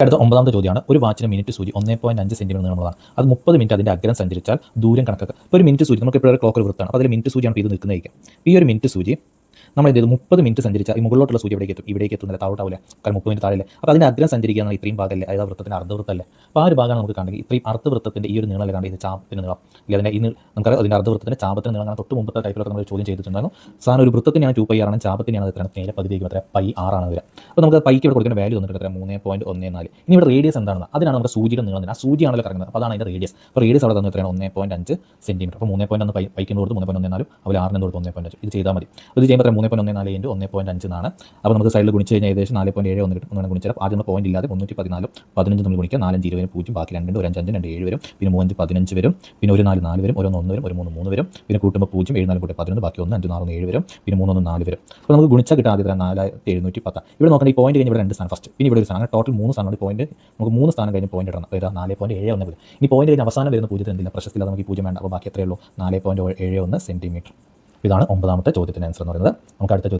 അടുത്ത ഒമ്പതാമത്തെ ചോദ്യമാണ്. ഒരു വാച്ചിന് മിനിറ്റ് സൂചി 1.5 സെന്റിമീറ്റർ നീളമുള്ളതാണ്. അത് 30 മിനിറ്റ് അതിൻ്റെ അഗ്രം സഞ്ചരിച്ചാൽ ദൂരം കണക്കാക്കുക. ഇപ്പോൾ ഒരു മിനിറ്റ് സൂചി നമുക്ക് ഇപ്പോൾ ക്ലോക്ക് ഒരു വൃത്താണ്. അപ്പോൾ അതിൽ മിനിറ്റ് സൂചിയാണ് ഇത് നിൽക്കുന്നതായിരിക്കും. ഈ ഒരു മിനിറ്റ് സൂചി നമ്മൾ എന്ത് ചെയ്തു 30 മിനിറ്റ് സഞ്ചരിച്ചാൽ ഈ മുകളിലോട്ടുള്ള സൂചി ഇവിടേക്ക് എത്തുന്നില്ല, താഴോട്ടാവില്ല. കാരണം 30 മിനിറ്റ് താഴെ. അപ്പോൾ അതിൻ്റെ അഗ്രം സഞ്ചരിക്കുക എന്നാൽ ഇത്രയും ഭാഗമല്ലേ, അതായത് വൃത്തത്തിൻ്റെ അർദ്ധവൃത്തമല്ലേ. അപ്പോൾ ആ ഒരു ഭാഗമാണ് നമുക്ക് കണ്ടെങ്കിൽ ഇത്രയും അർദ്ധവൃത്തത്തിൻ്റെ ഈ ഒരു നീളം കണ്ട് ഇത് ചാപത്തിന് നീളം ഇല്ല അതിൻ്റെ ഈ നമുക്കറിയാം അതിൻ്റെ അർദ്ധവൃത്തത്തിൻ്റെ ചാപത്തിന് നീളം തൊട്ട് മുമ്പത്തെ ടൈപ്പിലൊക്കെ നമ്മൾ ചോദ്യം ചെയ്തിട്ടുണ്ടായിരുന്നു. സാധനം ഒരു വൃത്തത്തിനാണ് 2π ആണ്, ചാപത്തിനാണ് എത്രയാണ് നേരെ പകുതിയേക്ക് എത്ര π6 വരിക. അപ്പോൾ നമുക്ക് പൈക്ക് ഇവിടെ കൊടുക്കുന്ന വാല്യൂ വന്നിട്ട് എത്ര 3.14. ഇനി ഇവിടെ റേഡിയസ് എന്താണെന്ന് അതിനാണ് നമ്മുടെ സൂചിയുടെ നീളം. ആ സൂചിയാണല്ലോ കറങ്ങുന്നത്, അപ്പോൾ അതാണ് അതിൻ്റെ റേഡിയസ്. അപ്പോൾ റേഡിയസ് അവിടെ തന്നു എത്രയാണ് 1.5 സെന്റിമീറ്റർ. അപ്പോൾ 3.1 പൈക്ക് കൊടുത്ത് 3.14 അതുപോലെ 6 കൊടുത്ത് 1.5. ഇത് ചെയ്താൽ മതി. ഇത് ചെയ്യുമ്പോൾ 3.14 × 1.5 എന്നാണ്. അപ്പോൾ നമുക്ക് സൈഡിൽ ഗുണിച്ച് കഴിഞ്ഞാൽ ഏകദേശം 4.71 കിട്ടും. അങ്ങനെ ഗുണിച്ചാൽ ആദ്യം പോയിന്റ് ഇല്ലാതെ 314 15 നമ്മൾ ഗുണിക്കുക 4 5 20 0 ബാക്കി 2 ഒരു 5 5 2 7 വരും. പിന്നെ 3 5 15 വരും. പിന്നെ ഒരു 4 4 വരും. ഒരു 1 1 വരും. ഒരു 3 3 വരും. പിന്നെ കൂട്ടുമ്പോൾ 0 7 4 11 ബാക്കി 1 5 6 7 വരും. പിന്നെ 3 1 4 വരും. അപ്പോൾ നമുക്ക് ഗുണിച്ചാൽ കിട്ടാൻ ആദ്യം 4710. ഇവിടെ നോക്കണം ഈ പോയിന്റ് കഴിഞ്ഞ് ഇവിടെ 2 സ്ഥാനം ഫസ്റ്റ്, പിന്നെ ഇവിടെ ഒരു സ്ഥാനം, ടോട്ടൽ 3 സ്ഥാനം. പോയിന്റ് നമുക്ക് 3 സ്ഥാനം കഴിഞ്ഞ് പോയിന്റ് ഇടണം. അതായത് 4.71 വരും. ഇനി പോയിന്റ് കഴിഞ്ഞ് അവസാനം വരുന്ന 0 എന്തില്ല, പ്രശസ്തിയില്ലാതെ നമുക്ക് ഈ 0 വേണ്ട. അപ്പോൾ ബാക്കി എത്രയേ ഉള്ളൂ 4.71 സെന്റിമീറ്റർ. ഇതാണ് 9ാമത്തെ ചോദ്യത്തിൻ്റെ ആൻസർ എന്ന് പറയുന്നത്. നമുക്ക് അടുത്ത